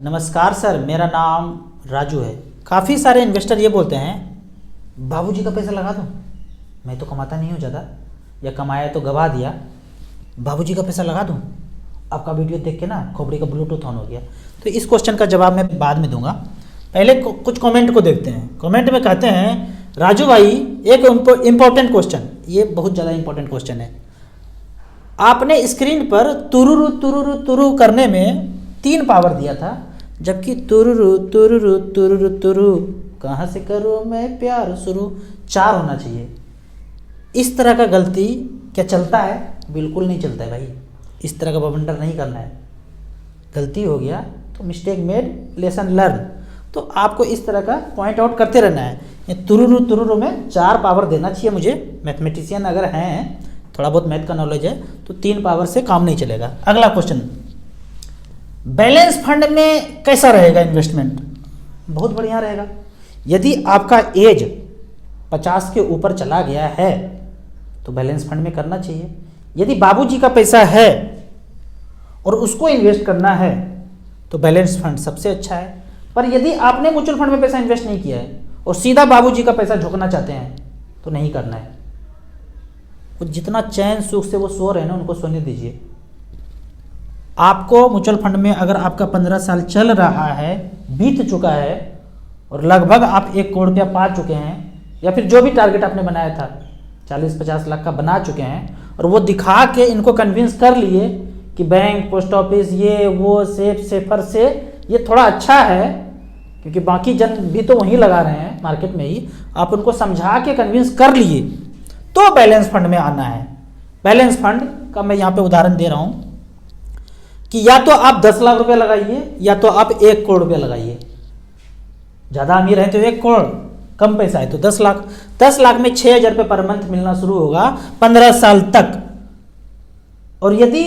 नमस्कार सर, मेरा नाम राजू है। काफ़ी सारे इन्वेस्टर ये बोलते हैं बाबूजी का पैसा लगा दूं, मैं तो कमाता नहीं हूँ ज़्यादा, या कमाया तो गवा दिया, बाबूजी का पैसा लगा दूं। आपका वीडियो देख के ना खोपड़ी का ब्लूटूथ ऑन हो गया। तो इस क्वेश्चन का जवाब मैं बाद में दूंगा, पहले कुछ कमेंट को देखते हैं। कमेंट में कहते हैं राजू भाई एक इम्पोर्टेंट क्वेश्चन, ये बहुत ज़्यादा इंपॉर्टेंट क्वेश्चन है। आपने स्क्रीन पर तुरुरु तुरुरु तुरु करने में 3 पावर दिया था, जबकि तुरुरु तुरुरु तुरुरु तुरु कहाँ से करूँ मैं प्यार शुरू 4 होना चाहिए। इस तरह का गलती क्या चलता है? बिल्कुल नहीं चलता है भाई, इस तरह का बवंडर नहीं करना है। गलती हो गया तो मिस्टेक मेड लेसन लर्न, तो आपको इस तरह का पॉइंट आउट करते रहना है। ये तुरुरु तुरुरु में 4 पावर देना चाहिए मुझे। मैथमेटिशियन अगर हैं, थोड़ा बहुत मैथ का नॉलेज है, तो 3 पावर से काम नहीं चलेगा। अगला क्वेश्चन, बैलेंस फंड में कैसा रहेगा इन्वेस्टमेंट? बहुत बढ़िया रहेगा। यदि आपका एज 50 के ऊपर चला गया है तो बैलेंस फंड में करना चाहिए। यदि बाबूजी का पैसा है और उसको इन्वेस्ट करना है तो बैलेंस फंड सबसे अच्छा है। पर यदि आपने म्यूचुअल फंड में पैसा इन्वेस्ट नहीं किया है और सीधा बाबूजी का पैसा झोंकना चाहते हैं तो नहीं करना है। वो जितना चैन सुख से वो सो रहे हैं ना, उनको सोने दीजिए। आपको म्यूचुअल फंड में अगर आपका 15 साल चल रहा है, बीत चुका है और लगभग आप 1 करोड़ रुपया पा चुके हैं, या फिर जो भी टारगेट आपने बनाया था 40-50 लाख का बना चुके हैं, और वो दिखा के इनको कन्विंस कर लिए कि बैंक, पोस्ट ऑफिस, ये वो सेफर से ये थोड़ा अच्छा है, क्योंकि बाकी जन भी तो वहीं लगा रहे हैं मार्केट में ही, आप उनको समझा के कन्विंस कर लिए तो बैलेंस फंड में आना है। बैलेंस फंड का मैं यहाँ पे उदाहरण दे रहा हूँ कि या तो आप 10 लाख रुपया लगाइए या तो आप 1 करोड़ रुपया लगाइए। ज़्यादा अमीर है तो 1 करोड़, कम पैसा है तो 10 लाख। 10 लाख में 6,000 रुपये पर मंथ मिलना शुरू होगा 15 साल तक। और यदि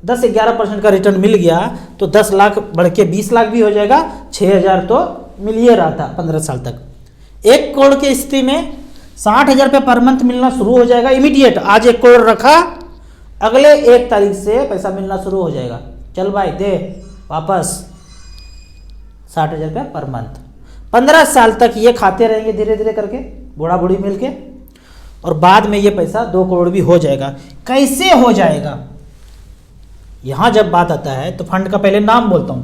10-11% का रिटर्न मिल गया तो 10 लाख बढ़ के 20 लाख भी हो जाएगा, 6,000 तो मिल ही रहा था 15 साल तक। 1 करोड़ की स्थिति में 60,000 रुपये पर मंथ मिलना शुरू हो जाएगा इमीडिएट। आज 1 करोड़ रखा, अगले 1 तारीख से पैसा मिलना शुरू हो जाएगा। चल भाई दे वापस 60,000 रुपये पर मंथ। 15 साल तक ये खाते रहेंगे धीरे धीरे करके, बूढ़ा बूढ़ी मिल के, और बाद में ये पैसा 2 करोड़ भी हो जाएगा। कैसे हो जाएगा? यहां जब बात आता है तो फंड का पहले नाम बोलता हूं।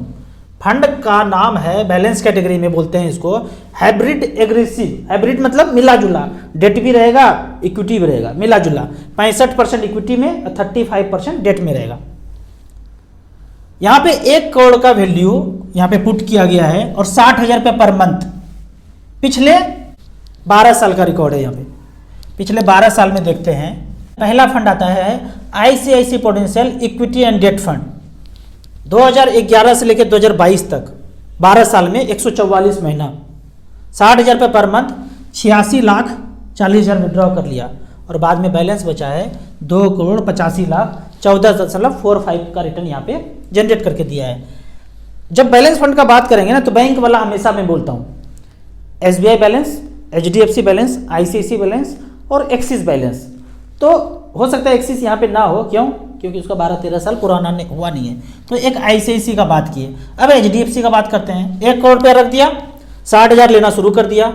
फंड का नाम है, बैलेंस कैटेगरी में बोलते हैं इसको, हाइब्रिड एग्रेसिव। हाइब्रिड मतलब मिला जुला, डेट भी रहेगा इक्विटी भी रहेगा, मिला जुला। 65% इक्विटी में और 35% डेट में रहेगा। यहाँ पे 1 करोड़ का वैल्यू यहाँ पे पुट किया गया है और 60,000 रुपये पर मंथ। पिछले 12 साल का रिकॉर्ड है। यहाँ पे पिछले 12 साल में देखते हैं। पहला फंड आता है ICICI prudential equity and debt fund. 2011 से लेकर 2022 तक 12 साल में 144 महीना, 60,000 रुपये पर मंथ, 86,40,000 विड्रॉ कर लिया, और बाद में बैलेंस बचा है 2,85,00,000, 14.45 का रिटर्न यहाँ पे जनरेट करके दिया है। जब बैलेंस फंड का बात करेंगे ना तो बैंक वाला हमेशा मैं बोलता हूँ SBI balance, HDFC balance, ICICI balance और एक्सिस बैलेंस। तो हो सकता है एक्सिस यहाँ पे ना हो, क्यों? क्योंकि उसका 12-13 साल पुराना हुआ नहीं है। तो एक आईसीआईसी का बात किए। अब एचडीएफसी का बात करते हैं। 1 करोड़ रुपया रख दिया, 60,000 लेना शुरू कर दिया।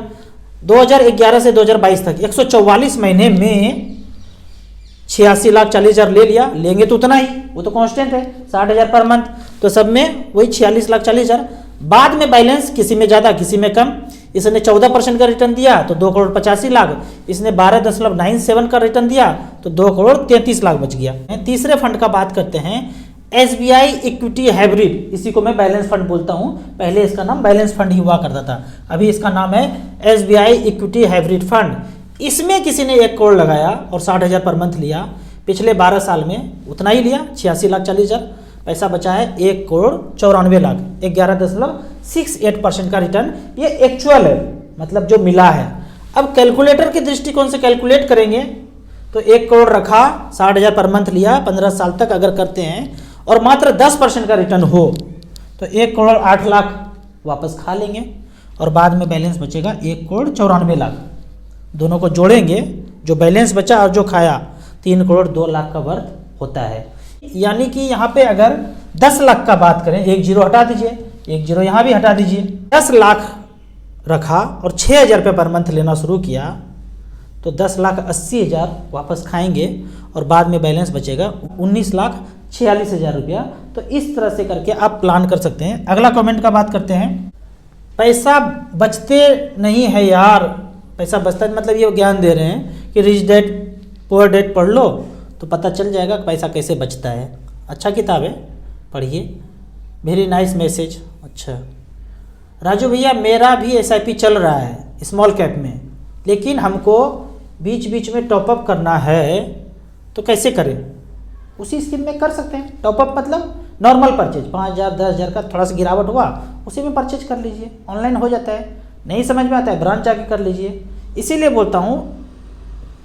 2011 से 2022 तक 144 महीने में 86,40,000 ले लिया। लेंगे तो उतना ही, वो तो कांस्टेंट है 60,000 पर मंथ, तो सब में वही 46,40,000। बाद में बैलेंस किसी में ज़्यादा किसी में कम। इसने 14% का रिटर्न दिया तो 2,85,00,000। इसने 12.97 का रिटर्न दिया तो 2,33,00,000 बच गया। तीसरे फंड का बात करते हैं एसबीआई इक्विटी हाइब्रिड। इसी को मैं बैलेंस फंड बोलता हूँ। पहले इसका नाम बैलेंस फंड ही हुआ करता था, अभी इसका नाम है एसबीआई इक्विटी हाइब्रिड फंड। इसमें किसी ने 1 करोड़ लगाया और 60,000 पर मंथ लिया। पिछले 12 साल में उतना ही लिया, 86,40,000। पैसा बचा है 1,94,00,000, 11.68% का रिटर्न। ये एक्चुअल है, मतलब जो मिला है। अब कैलकुलेटर के दृष्टिकोण से कैलकुलेट करेंगे तो 1 करोड़ रखा, 60,000 पर मंथ लिया, 15 साल तक अगर करते हैं और मात्र 10% का रिटर्न हो तो 1,08,00,000 वापस खा लेंगे, और बाद में बैलेंस बचेगा 1,94,00,000। दोनों को जोड़ेंगे, जो बैलेंस बचा और जो खाया, 3,02,00,000 का वर्थ होता है। यानी कि यहाँ पे अगर 10 लाख का बात करें, एक जीरो हटा दीजिए, एक जीरो यहाँ भी हटा दीजिए। 10 लाख रखा और 6,000 रुपये पर मंथ लेना शुरू किया तो 10,80,000 वापस खाएंगे और बाद में बैलेंस बचेगा 19,46,000 रुपया। तो इस तरह से करके आप प्लान कर सकते हैं। अगला कमेंट का बात करते हैं। पैसा बचते नहीं है यार, पैसा बचता मतलब ये ज्ञान दे रहे हैं कि रिच डैड पुअर डैड पढ़ लो तो पता चल जाएगा पैसा कैसे बचता है। अच्छा किताब है, पढ़िए। Very nice message. अच्छा राजू भैया, मेरा भी SIP चल रहा है स्मॉल कैप में, लेकिन हमको बीच बीच में टॉपअप करना है तो कैसे करें? उसी स्कीम में कर सकते हैं। टॉपअप मतलब नॉर्मल परचेज 5,000 10,000 का थोड़ा सा गिरावट हुआ उसी में परचेज कर लीजिए, ऑनलाइन हो जाता है। नहीं समझ में आता है ब्रांच जाके कर लीजिए। इसीलिए बोलता हूँ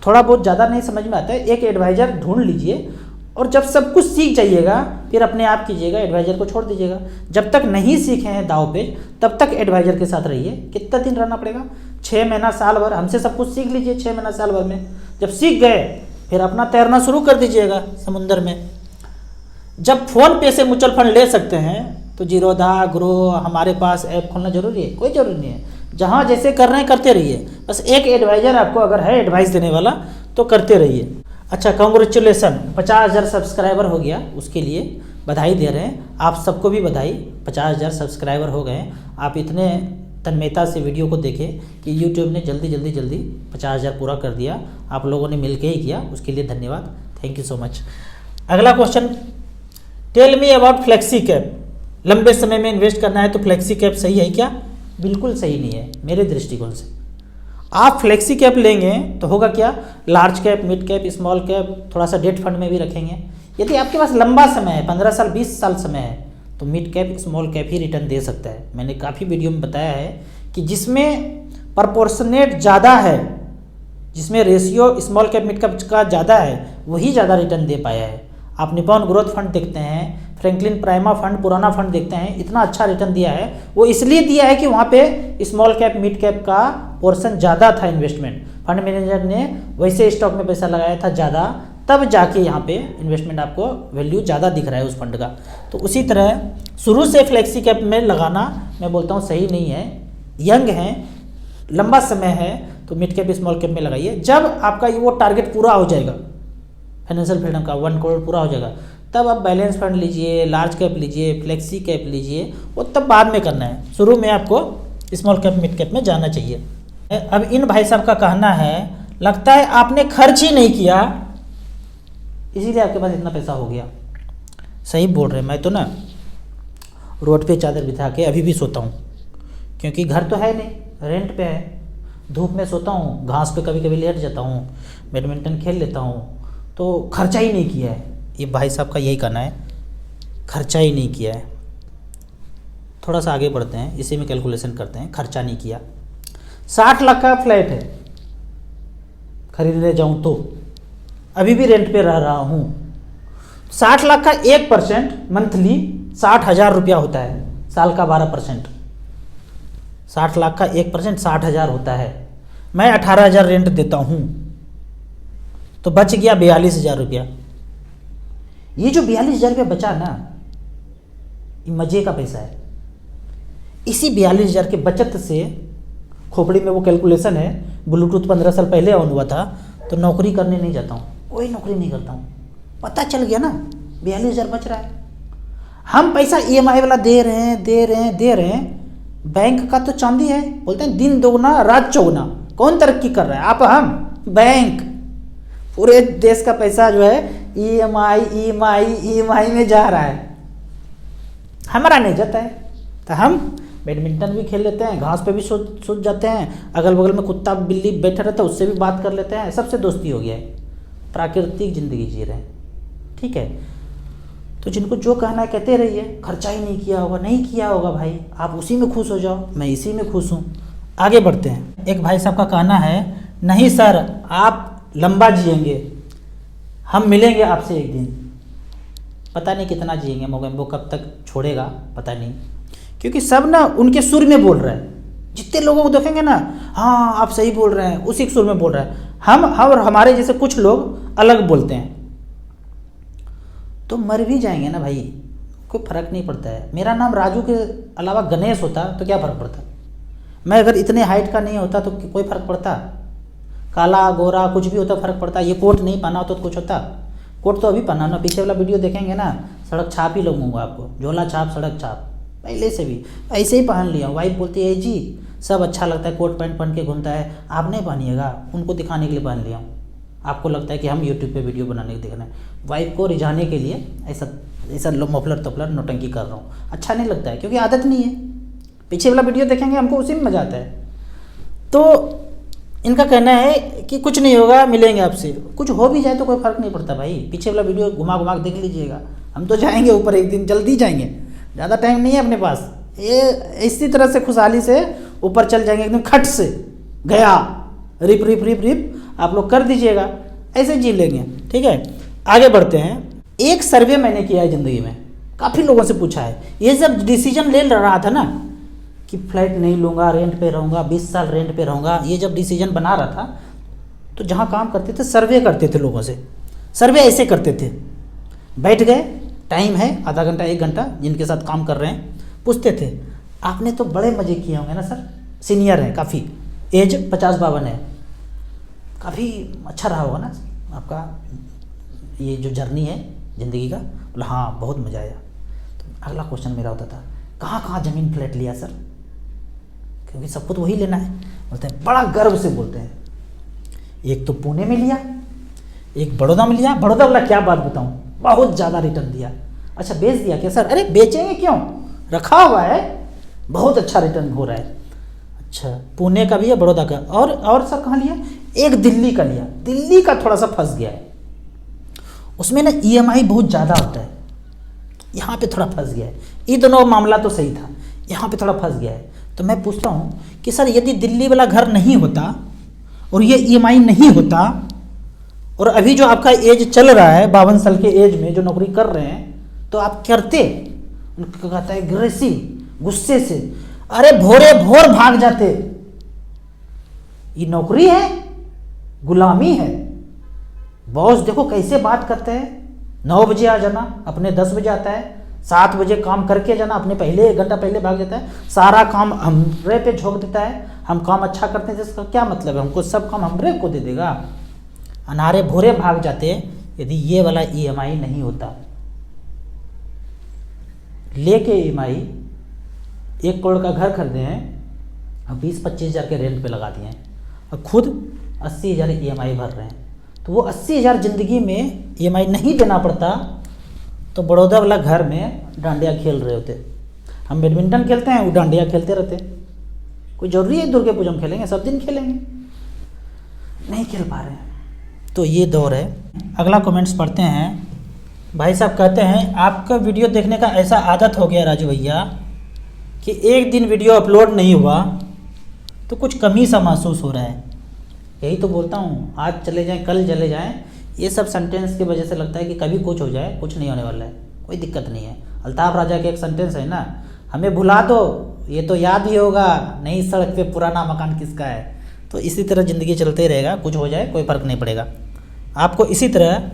थोड़ा बहुत ज़्यादा नहीं समझ में आता है, एक एडवाइज़र ढूंढ लीजिए और जब सब कुछ सीख जाइएगा फिर अपने आप कीजिएगा, एडवाइज़र को छोड़ दीजिएगा। जब तक नहीं सीखे हैं दाव पे तब तक एडवाइज़र के साथ रहिए। कितना दिन रहना पड़ेगा? 6 महीना साल भर। हमसे सब कुछ सीख लीजिए 6 महीना साल भर में। जब सीख गए फिर अपना तैरना शुरू कर दीजिएगा समुंदर में। जब फ़ोन पे से म्यूचुअल फंड ले सकते हैं तो जीरोधा ग्रो हमारे पास ऐप खोलना जरूरी है? कोई ज़रूरी नहीं है। जहाँ जैसे कर रहे हैं करते रहिए, बस एक एडवाइज़र आपको अगर है एडवाइस देने वाला तो करते रहिए। अच्छा कॉन्ग्रेचुलेसन, 50,000 सब्सक्राइबर हो गया, उसके लिए बधाई दे रहे हैं। आप सबको भी बधाई, 50,000 सब्सक्राइबर हो गए। आप इतने तन्मयता से वीडियो को देखें कि यूट्यूब ने जल्दी 50,000 पूरा कर दिया। आप लोगों ने मिल के ही किया, उसके लिए धन्यवाद। Thank you so much. अगला question, tell me about flexi cap. लंबे समय में इन्वेस्ट करना है तो फ्लेक्सी कैप सही है क्या? बिल्कुल सही नहीं है मेरे दृष्टिकोण से। आप फ्लेक्सी कैप लेंगे तो होगा क्या, large cap, mid cap, small cap, थोड़ा सा डेट फंड में भी रखेंगे। यदि आपके पास लंबा समय है, 15 साल 20 साल समय है, तो मिड कैप स्मॉल कैप ही रिटर्न दे सकता है। मैंने काफ़ी वीडियो में बताया है कि जिसमें प्रपोर्शनेट ज़्यादा है, जिसमें ratio small cap mid cap का ज़्यादा है, वही ज़्यादा रिटर्न दे पाया है। आप निपॉन ग्रोथ फंड देखते हैं, फ्रैंकलिन प्राइमा फंड, पुराना फंड देखते हैं, इतना अच्छा रिटर्न दिया है। वो इसलिए दिया है कि वहाँ पे स्मॉल कैप मिड कैप का पोर्शन ज़्यादा था। इन्वेस्टमेंट फंड मैनेजर ने वैसे स्टॉक में पैसा लगाया था ज़्यादा, तब जाके यहाँ पे इन्वेस्टमेंट आपको वैल्यू ज़्यादा दिख रहा है उस फंड का। तो उसी तरह शुरू से फ्लेक्सी कैप में लगाना मैं बोलता हूँ सही नहीं है। यंग हैं, लंबा समय है तो मिड कैप स्मॉल कैप में लगाइए। जब आपका वो टारगेट पूरा हो जाएगा फाइनेंशियल फ्रीडम का, 1 करोड़ पूरा हो जाएगा, तब आप बैलेंस फंड लीजिए, लार्ज कैप लीजिए, फ्लेक्सी कैप लीजिए। वो तब बाद में करना है, शुरू में आपको स्मॉल कैप मिड कैप में जाना चाहिए। अब इन भाई साहब का कहना है, लगता है आपने खर्च ही नहीं किया इसीलिए आपके पास इतना पैसा हो गया। सही बोल रहे हैं। मैं तो ना रोड पे चादर बिछा के अभी भी सोता हूँ, क्योंकि घर तो है नहीं, रेंट पे है। धूप में सोता हूँ, घास पे कभी कभी लेट जाता हूँ, बैडमिंटन खेल लेता हूँ, तो खर्चा ही नहीं किया है। ये भाई साहब का यही कहना है, खर्चा ही नहीं किया है। थोड़ा सा आगे बढ़ते हैं, इसी में कैलकुलेशन करते हैं। खर्चा नहीं किया, 60 लाख का फ्लैट है, खरीदने जाऊं तो अभी भी रेंट पे रह रहा हूं। 60 लाख का 1% मंथली 60,000 रुपया होता है, साल का 12%। 60 लाख का 1% 60,000 होता है। मैं 18,000 रेंट देता हूं तो बच गया 42,000 रुपया। ये जो 42,000 रुपया बचा ना, ये मजे का पैसा है। इसी 42,000 के बचत से खोपड़ी में वो कैलकुलेशन है, ब्लूटूथ 15 साल पहले ऑन हुआ था, तो नौकरी करने नहीं जाता हूँ, कोई नौकरी नहीं करता हूँ। पता चल गया ना 42,000 बच रहा है। हम पैसा EMI वाला दे रहे हैं। बैंक का तो चांदी है, बोलते हैं दिन दोगुना रात चौगुना। कौन तरक्की कर रहा है? आप, हम, बैंक। पूरे देश का पैसा जो है EMI में जा रहा है, हमारा नहीं जाता है। तो हम बैडमिंटन भी खेल लेते हैं, घास पे भी सो जाते हैं, अगल बगल में कुत्ता बिल्ली बैठा रहता है उससे भी बात कर लेते हैं, सबसे दोस्ती हो गया है, प्राकृतिक जिंदगी जी रहे हैं। ठीक है, तो जिनको जो कहना है कहते रहिए। खर्चा ही नहीं किया होगा, नहीं किया होगा भाई, आप उसी में खुश हो जाओ, मैं इसी में खुश हूँ। आगे बढ़ते हैं। एक भाई साहब का कहना है, नहीं सर आप लंबा जिएंगे, हम मिलेंगे आपसे एक दिन। पता नहीं कितना जिएंगे, मोगेम्बो कब तक छोड़ेगा पता नहीं, क्योंकि सब ना उनके सुर में बोल रहे हैं। जितने लोगों को देखेंगे ना, हाँ आप सही बोल रहे हैं, उसी के सुर में बोल रहे हैं। हम और हमारे जैसे कुछ लोग अलग बोलते हैं, तो मर भी जाएंगे ना भाई, कोई फ़र्क नहीं पड़ता है। मेरा नाम राजू के अलावा गणेश होता तो क्या फ़र्क पड़ता? मैं अगर इतने हाइट का नहीं होता तो कोई फ़र्क पड़ता? काला गोरा कुछ भी होता फ़र्क पड़ता? ये कोट नहीं पहना होता तो कुछ होता? कोट तो अभी पहना ना, पीछे वाला वीडियो देखेंगे ना, सड़क छाप ही लगूंगा आपको, झोला छाप सड़क छाप, पहले से भी ऐसे ही पहन लिया। वाइफ बोलती है जी सब अच्छा लगता है, कोट पैंट पहन के घूमता है, आप नहीं पहनिएगा, उनको दिखाने के लिए पहन लिया। आपको लगता है कि हम यूट्यूब पे वीडियो बनाने के देखना है, वाइफ को रिझाने के लिए ऐसा ऐसा मफलर तफलर नौटंकी कर रहा हूँ, अच्छा नहीं लगता है क्योंकि आदत नहीं है। पीछे वाला वीडियो देखेंगे हमको उसी में मजा आता है। तो इनका कहना है कि कुछ नहीं होगा, मिलेंगे आपसे, कुछ हो भी जाए तो कोई फ़र्क नहीं पड़ता भाई। पीछे वाला वीडियो घुमा घुमा के देख लीजिएगा, हम तो जाएंगे ऊपर एक दिन, जल्दी जाएंगे, ज़्यादा टाइम नहीं है अपने पास। ये इसी तरह से खुशहाली से ऊपर चल जाएंगे एकदम खट से, गया रिप रिप रिप रिप आप लोग कर दीजिएगा, ऐसे जी लेंगे। ठीक है, आगे बढ़ते हैं। एक सर्वे मैंने किया है ज़िंदगी में, काफ़ी लोगों से पूछा है। ये जब डिसीजन ले रहा था ना कि फ्लैट नहीं लूँगा, रेंट पे रहूँगा, 20 साल रेंट पे रहूँगा, ये जब डिसीजन बना रहा था तो जहाँ काम करते थे सर्वे करते थे लोगों से। सर्वे ऐसे करते थे, बैठ गए, टाइम है आधा घंटा 1 घंटा, जिनके साथ काम कर रहे हैं पूछते थे आपने तो बड़े मज़े किए होंगे ना सर, सीनियर है काफ़ी, एज 50-52 है, काफ़ी अच्छा रहा होगा ना आपका ये जो जर्नी है ज़िंदगी का। बोला हाँ बहुत मज़ा आया। तो अगला क्वेश्चन मेरा होता था कहाँ कहाँ ज़मीन फ्लैट लिया सर, क्योंकि सबको तो वही लेना है। बोलते हैं बड़ा गर्व से बोलते हैं एक तो पुणे में लिया, एक बड़ौदा में लिया। बड़ौदा वाला क्या बात बताऊँ, बहुत ज़्यादा रिटर्न दिया। अच्छा बेच दिया क्या सर? अरे बेचेंगे क्यों, रखा हुआ है, बहुत अच्छा रिटर्न हो रहा है। अच्छा पुणे का भी है, बड़ौदा का, और सर कहाँ लिया? एक दिल्ली का लिया। दिल्ली का थोड़ा सा फंस गया है, उसमें ना EMI बहुत ज़्यादा होता है, यहाँ पे थोड़ा फंस गया है। ये दोनों मामला तो सही था, यहाँ पे थोड़ा फंस गया है। तो मैं पूछता हूँ कि सर यदि दिल्ली वाला घर नहीं होता और ये EMI नहीं होता और अभी जो आपका एज चल रहा है 52 साल के एज में जो नौकरी कर रहे हैं, तो आप करते? उनको कहता है एग्रेसिव, गुस्से से, अरे भोरे भोर भाग जाते। ये नौकरी है, गुलामी है। बॉस देखो कैसे बात करते हैं, 9 बजे आ जाना, अपने 10 बजे आता है, 7 बजे काम करके जाना, अपने पहले 1 घंटा पहले भाग जाता है, सारा काम हमरे पे झोंक देता है। हम काम अच्छा करते हैं जिसका क्या मतलब है, हमको सब काम हमरे को दे देगा। अनारे भोरे भाग जाते यदि ये वाला EMI नहीं होता। लेके EMI 1 करोड़ का घर खरीदे हैं और 20-25 हज़ार के रेंट पे लगा दिए हैं और खुद 80 हज़ार EMI भर रहे हैं। तो वो 80 हज़ार ज़िंदगी में EMI नहीं देना पड़ता तो बड़ौदा वाला घर में डांडिया खेल रहे होते। हम बैडमिंटन खेलते हैं, वो डांडिया खेलते रहते। कोई ज़रूरी है दुर्गा पूजा में खेलेंगे, सब दिन खेलेंगे, नहीं खेल पा रहे हैं। तो ये दौर है। अगला कमेंट्स पढ़ते हैं। भाई साहब कहते हैं आपका वीडियो देखने का ऐसा आदत हो गया राजू भैया कि एक दिन वीडियो अपलोड नहीं हुआ तो कुछ कमी सा महसूस हो रहा है। यही तो बोलता हूँ, आज चले जाएं कल चले जाएं, ये सब सेंटेंस की वजह से लगता है कि कभी कुछ हो जाए, कुछ नहीं होने वाला है, कोई दिक्कत नहीं है। अल्ताफ राजा के एक सेंटेंस है ना, हमें भुला दो ये तो याद ही होगा, नई सड़क पे पुराना मकान किसका है। तो इसी तरह ज़िंदगी चलते रहेगा, कुछ हो जाए कोई फ़र्क नहीं पड़ेगा। आपको इसी तरह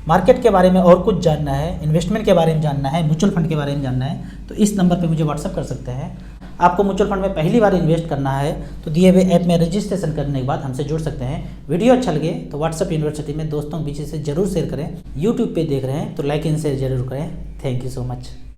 मार्केट के बारे में और कुछ जानना है, इन्वेस्टमेंट के बारे में जानना है, म्यूचुअल फंड के बारे में जानना है, तो इस नंबर पे मुझे व्हाट्सअप कर सकते हैं। आपको म्यूचुअल फंड में पहली बार इन्वेस्ट करना है तो दिए हुए ऐप में रजिस्ट्रेशन करने के बाद हमसे जुड़ सकते हैं। वीडियो अच्छा लगे तो व्हाट्सअप यूनिवर्सिटी में दोस्तों के बीच से जरूर शेयर करें। यूट्यूब पे देख रहे हैं तो लाइक एंड शेयर जरूर करें। Thank you so much.